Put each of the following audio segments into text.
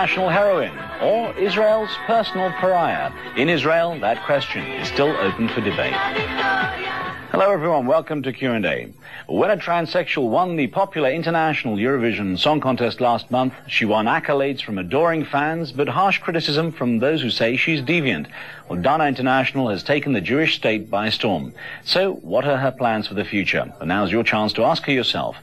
international heroine or Israel's personal pariah? In Israel, that question is still open for debate. Hello everyone, welcome to Q&A. When a transsexual won the popular international Eurovision Song Contest last month, she won accolades from adoring fans, but harsh criticism from those who say she's deviant. Well, Dana International has taken the Jewish state by storm. So, what are her plans for the future? And now's your chance to ask her yourself.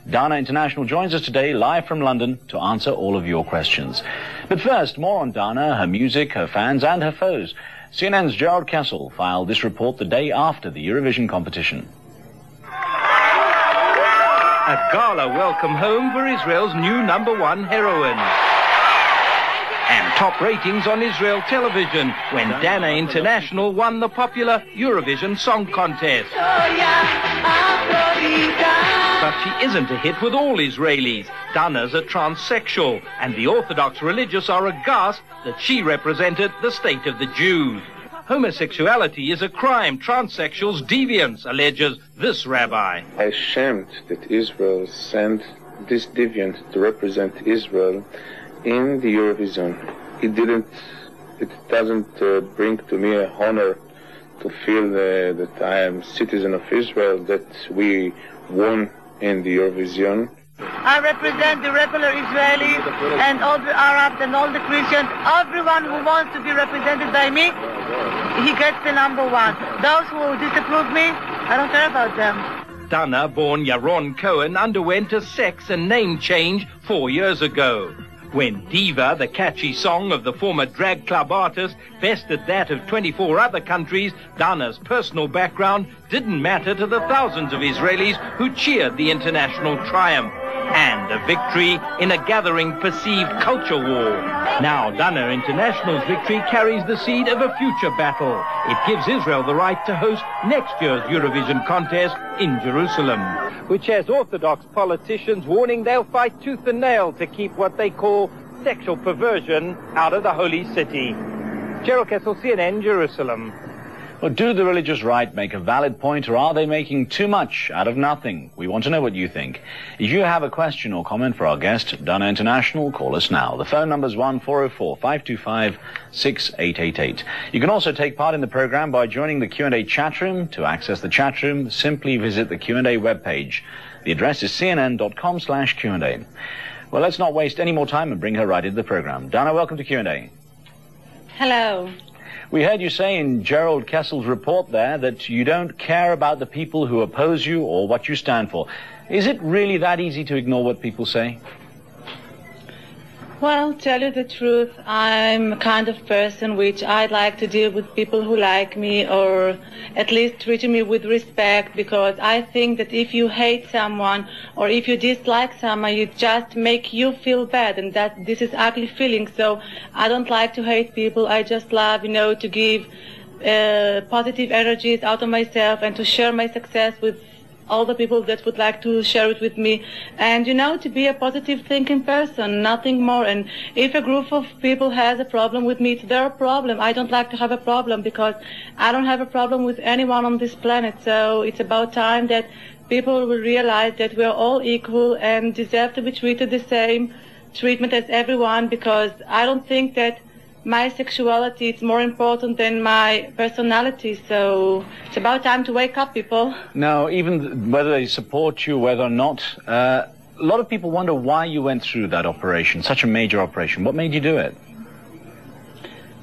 Dana International joins us today live from London to answer all of your questions. But first, more on Dana, her music, her fans and her foes. CNN's Gerald Kessel filed this report the day after the Eurovision competition. A gala welcome home for Israel's new #1 heroine. And top ratings on Israel television when Dana International won the popular Eurovision Song Contest. But she isn't a hit with all Israelis. Dana's a transsexual, and the Orthodox religious are aghast that she represented the state of the Jews. Homosexuality is a crime, transsexuals deviance, alleges this rabbi. I'm ashamed that Israel sent this deviant to represent Israel in the Eurovision. It doesn't bring to me a honor to feel that I am citizen of Israel, that we won in the Eurovision. I represent the regular Israelis and all the Arabs and all the Christians. Everyone who wants to be represented by me, he gets the #1. Those who disapprove me, I don't care about them. Dana, born Yaron Cohen, underwent a sex and name change 4 years ago. When Diva, the catchy song of the former drag club artist, bested that of 24 other countries, Dana's personal background didn't matter to the thousands of Israelis who cheered the international triumph. And a victory in a gathering perceived culture war. Now Dana International's victory carries the seed of a future battle. It gives Israel the right to host next year's Eurovision contest in Jerusalem, which has Orthodox politicians warning they'll fight tooth and nail to keep what they call sexual perversion out of the holy city. Gerald Kessel, CNN, Jerusalem. Well, do the religious right make a valid point, or are they making too much out of nothing? We want to know what you think. If you have a question or comment for our guest, Dana International, call us now. The phone number is 1-404-525-6888. You can also take part in the program by joining the Q&A chat room. To access the chat room, simply visit the Q&A webpage. The address is cnn.com/Q&A. Well, let's not waste any more time and bring her right into the program. Dana, welcome to Q&A. Hello. We heard you say in Gerald Kessel's report there that you don't care about the people who oppose you or what you stand for. Is it really that easy to ignore what people say? Well, tell you the truth, I'm a kind of person which I'd like to deal with people who like me, or at least treating me with respect, because I think that if you hate someone or if you dislike someone, you just make you feel bad, and that this is ugly feeling. So I don't like to hate people. I just love, to give positive energies out of myself and to share my success with all the people that would like to share it with me, and to be a positive thinking person, nothing more. And if a group of people has a problem with me, it's their problem. I don't like to have a problem because I don't have a problem with anyone on this planet. So it's about time that people will realize that we are all equal and deserve to be treated the same treatment as everyone, because I don't think that my sexuality is more important than my personality. So it's about time to wake up, people. Now, even whether they support you, whether or not, a lot of people wonder why you went through that operation, such a major operation. What made you do it?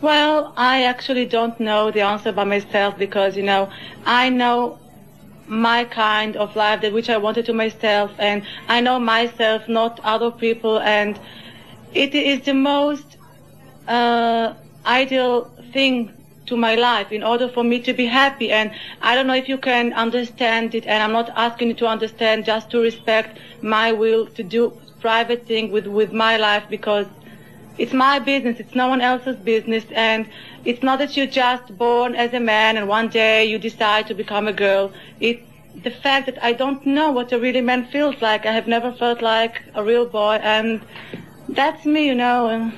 Well, I actually don't know the answer by myself, because, I know my kind of life, that which I wanted to myself, and I know myself, not other people, and it is the most ideal thing to my life in order for me to be happy. And I don't know if you can understand it, and I'm not asking you to understand, just to respect my will to do private thing with my life, because it's my business, it's no one else's business. And it's not that you're just born as a man and one day you decide to become a girl. It's the fact that I don't know what a really man feels like. I have never felt like a real boy, and that's me, Well,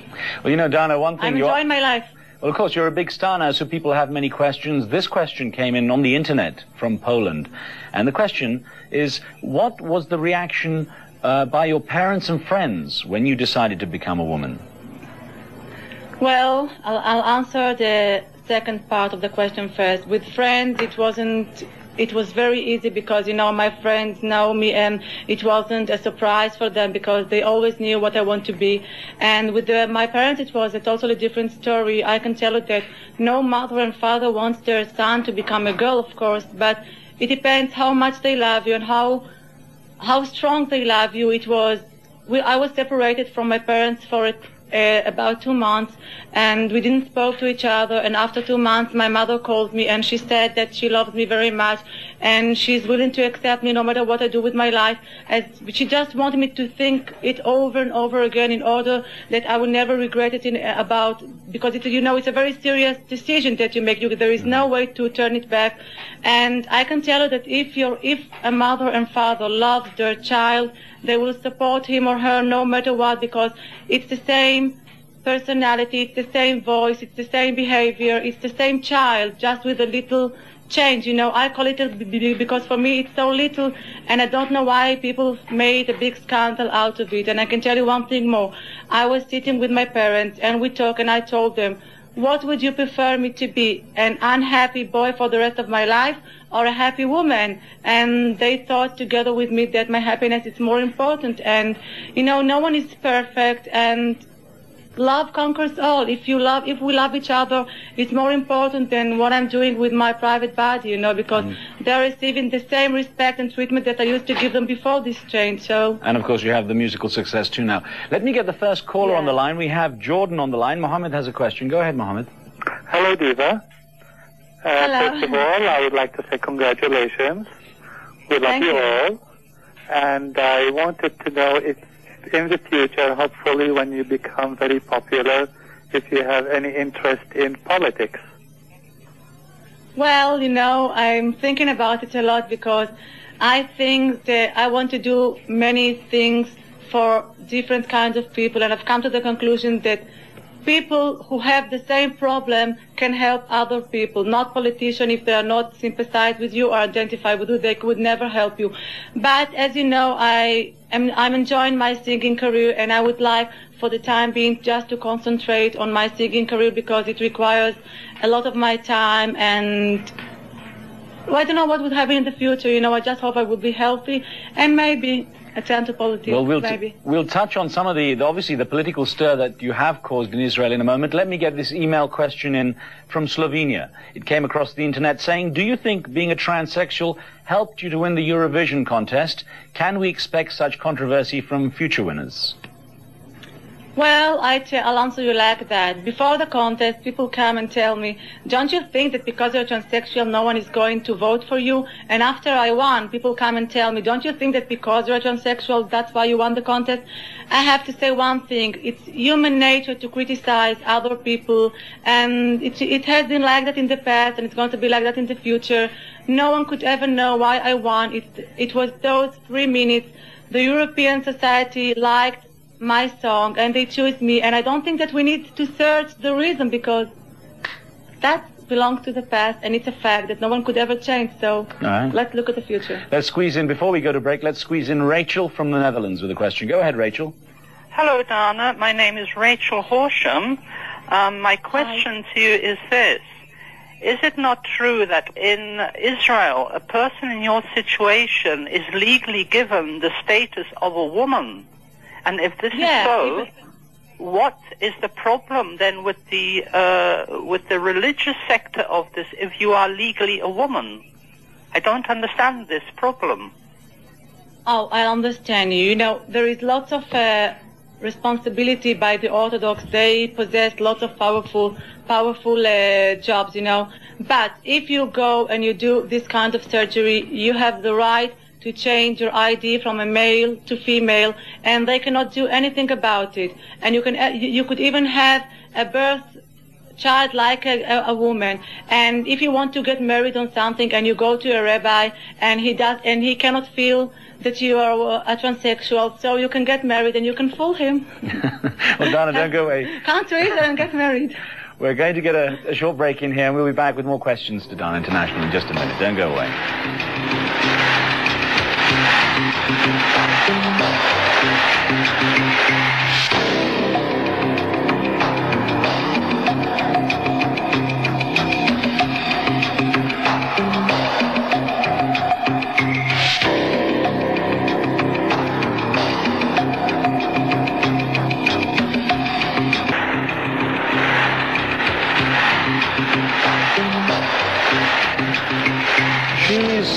Dana, one thing... I'm enjoying my life. Well, of course, you're a big star now, so people have many questions. This question came in on the internet from Poland. And the question is, what was the reaction by your parents and friends when you decided to become a woman? Well, I'll answer the second part of the question first. With friends, it was very easy because, my friends know me, and it wasn't a surprise for them because they always knew what I want to be. And with my parents, it was a totally different story. I can tell you that no mother and father wants their son to become a girl, of course, but it depends how much they love you and how strong they love you. I was separated from my parents for about 2 months, and we didn't spoke to each other. And after 2 months, my mother called me, and she said that she loves me very much, and she's willing to accept me no matter what I do with my life. As she just wanted me to think it over and over again in order that I will never regret it because it's a very serious decision that you make. There is no way to turn it back. And I can tell you that if a mother and father love their child, they will support him or her no matter what, because it's the same personality, it's the same voice, it's the same behavior, it's the same child, just with a little change. I call it because for me it's so little, and I don't know why people made a big scandal out of it. And I can tell you one thing more. I was sitting with my parents, and we talked, and I told them, what would you prefer me to be, an unhappy boy for the rest of my life or a happy woman? And they thought together with me that my happiness is more important. And, no one is perfect, and love conquers all. If we love each other, it's more important than what I'm doing with my private body, because they're receiving the same respect and treatment that I used to give them before this change. So. And of course you have the musical success too now. Let me get the first caller on the line. We have Jordan on the line. Mohammed has a question. Go ahead, Mohammed. Hello, Diva. Hello. First of all, I would like to say congratulations. We love you all. And I wanted to know if in the future, hopefully when you become very popular, if you have any interest in politics. Well, I'm thinking about it a lot because I think that I want to do many things for different kinds of people, and I've come to the conclusion that people who have the same problem can help other people, not politicians. If they are not sympathize with you or identify with you, they could never help you. But as you know, I'm enjoying my singing career, and I would like for the time being just to concentrate on my singing career because it requires a lot of my time, and I don't know what would happen in the future. I just hope I would be healthy and maybe attend to politics. Well, we'll touch on some of obviously the political stir that you have caused in Israel in a moment. Let me get this email question in from Slovenia. It came across the internet saying, do you think being a transsexual helped you to win the Eurovision contest? Can we expect such controversy from future winners? Well, I'll answer you like that. Before the contest, people come and tell me, don't you think that because you're transsexual, no one is going to vote for you? And after I won, people come and tell me, don't you think that because you're transsexual, that's why you won the contest? I have to say one thing. It's human nature to criticize other people, and it has been like that in the past, and it's going to be like that in the future. No one could ever know why I won. It was those 3 minutes. The European society liked my song, and they choose me, and I don't think that we need to search the reason, because that belongs to the past, and it's a fact that no one could ever change. So let's look at the future. Let's squeeze in, before we go to break, let's squeeze in Rachel from the Netherlands with a question. Go ahead, Rachel. Hello, Dana. My name is Rachel Horsham. My question to you is this. Is it not true that in Israel, a person in your situation is legally given the status of a woman? And if this is so, what is the problem then with the religious sector of this if you are legally a woman? I don't understand this problem. Oh, I understand you. There is lots of responsibility by the Orthodox. They possess lots of powerful jobs, But if you go and you do this kind of surgery, you have the right to change your ID from a male to female, and they cannot do anything about it. And you could even have a birth child like a woman. And if you want to get married on something, and you go to a rabbi, and he cannot feel that you are a transsexual, so you can get married and you can fool him. Well, Dana, don't go away. Can't wait and get married. We're going to get a short break in here, and we'll be back with more questions to Dana International in just a minute. Don't go away.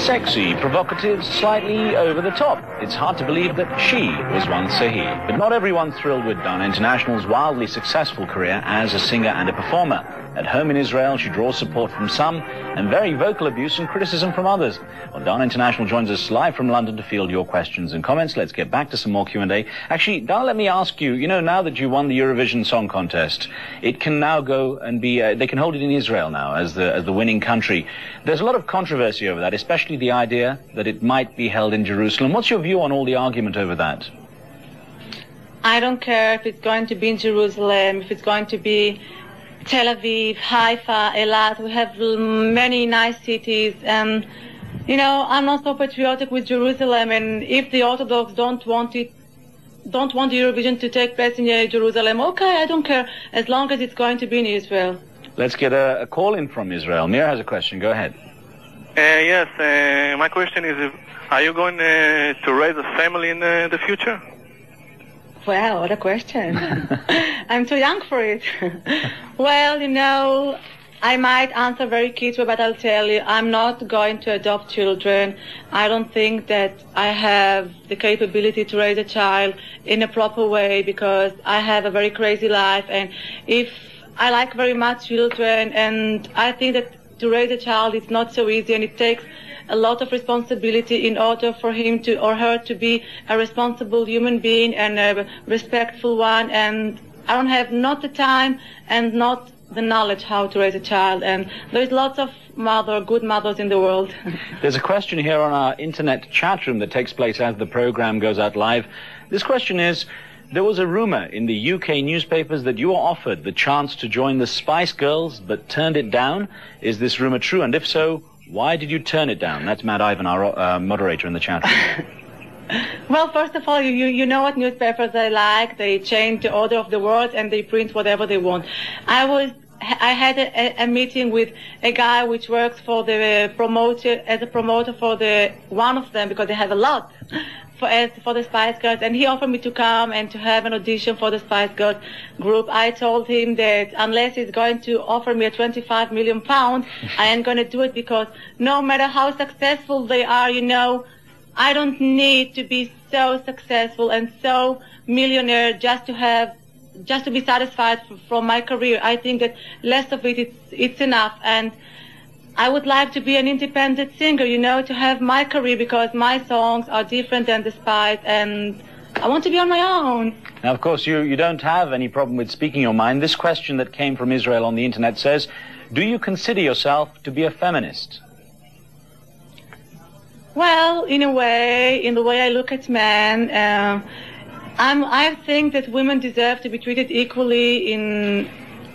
Sexy, provocative, slightly over the top. It's hard to believe that she was once a he. But not everyone's thrilled with Dana International's wildly successful career as a singer and a performer. At home in Israel, she draws support from some and very vocal abuse and criticism from others. Well, Dana International joins us live from London to field your questions and comments. Let's get back to some more Q&A. Actually, Dana, let me ask you, now that you won the Eurovision Song Contest, it can now go and be, they can hold it in Israel now as the winning country. There's a lot of controversy over that, especially the idea that it might be held in Jerusalem. What's your view on all the argument over that? I don't care if it's going to be in Jerusalem, if it's going to be Tel Aviv, Haifa, Eilat. We have many nice cities, and I'm not so patriotic with Jerusalem. And if the Orthodox don't want Eurovision to take place in Jerusalem, okay, I don't care, as long as it's going to be in Israel. Let's get a call in from Israel. Mir has a question. Go ahead. Yes, my question is, are you going to raise a family in the future? Well, what a question. I'm too young for it. Well, I might answer very quickly, but I'll tell you, I'm not going to adopt children. I don't think that I have the capability to raise a child in a proper way, because I have a very crazy life, and if I like very much children, and I think that to raise a child it's not so easy, and it takes a lot of responsibility in order for him to or her to be a responsible human being and a respectful one, and I don't have not the time and not the knowledge how to raise a child, and there's lots of good mothers in the world. There's a question here on our internet chat room that takes place as the program goes out live. This question is, there was a rumor in the UK newspapers that you were offered the chance to join the Spice Girls but turned it down. Is this rumor true? And if so, why did you turn it down? That's Matt Ivan, our moderator in the chat room. Well, first of all, you know what newspapers they like. They change the order of the words and they print whatever they want. I had a meeting with a guy which works for the promoter, as a promoter for one of them, because they have a lot, for the Spice Girls, and he offered me to come and to have an audition for the Spice Girls group. I told him that unless he's going to offer me a 25 million pounds, I ain't going to do it, because no matter how successful they are, I don't need to be so successful and so millionaire just to be satisfied from my career. I think that less of it's enough, and I would like to be an independent singer, to have my career, because my songs are different than the Spice, and I want to be on my own. Now, of course, you don't have any problem with speaking your mind. This question that came from Israel on the internet says, do you consider yourself to be a feminist? Well, in the way I look at men, I think that women deserve to be treated equally in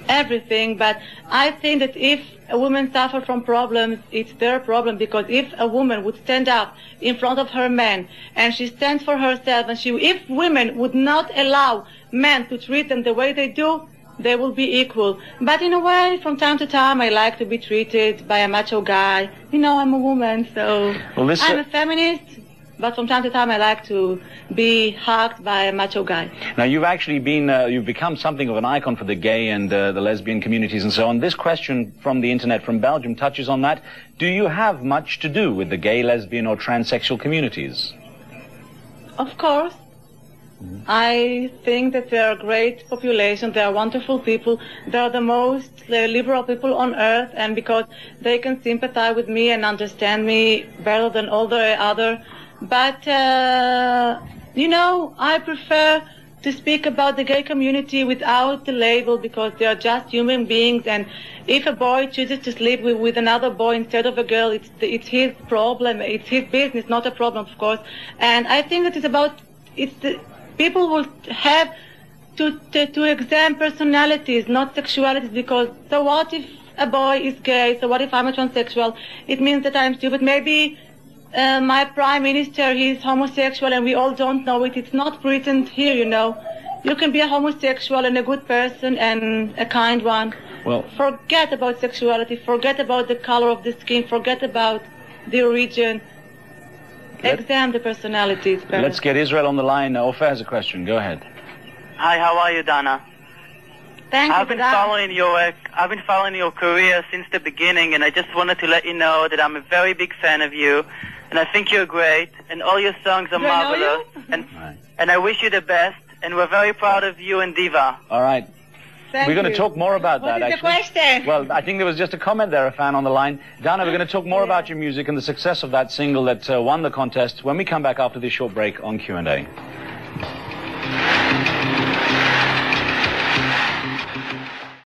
everything, but I think that if a woman suffers from problems, it's their problem, because if a woman would stand up in front of her man and she stands for herself, and if women would not allow men to treat them the way they do, they will be equal. But in a way, from time to time, I like to be treated by a macho guy. I'm a woman, so I'm a feminist. But from time to time, I like to be hugged by a macho guy. Now, you've actually you've become something of an icon for the gay and the lesbian communities and so on. This question from the internet from Belgium touches on that. Do you have much to do with the gay, lesbian, or transsexual communities? Of course. I think that they are a great population. They are wonderful people. They are the most liberal people on earth, and because they can sympathize with me and understand me better than all the other. But, I prefer to speak about the gay community without the label, because they are just human beings, and if a boy chooses to sleep with another boy instead of a girl, it's his problem, it's his business, not a problem, of course. And I think that people will have to examine personalities, not sexualities, because so what if a boy is gay? So what if I'm a transsexual? It means that I'm stupid. Maybe my prime minister, he's homosexual and we all don't know it. It's not written here, You can be a homosexual and a good person and a kind one. Well, forget about sexuality, forget about the color of the skin, forget about the origin. Examine the personalities. Let's get Israel on the line. Ofer has a question. Go ahead. Hi, how are you, Dana? Thank you. I've been following your career since the beginning, and I just wanted to let you know that I'm a very big fan of you, and I think you're great, and all your songs are marvelous, and I wish you the best, and we're very proud of you and Diva. All right. Thank We're going to you. talk more about that, What is actually. the question? Well, I think there was just a comment there, a fan on the line. Dana, we're going to talk more about your music and the success of that single that won the contest when we come back after this short break on Q&A.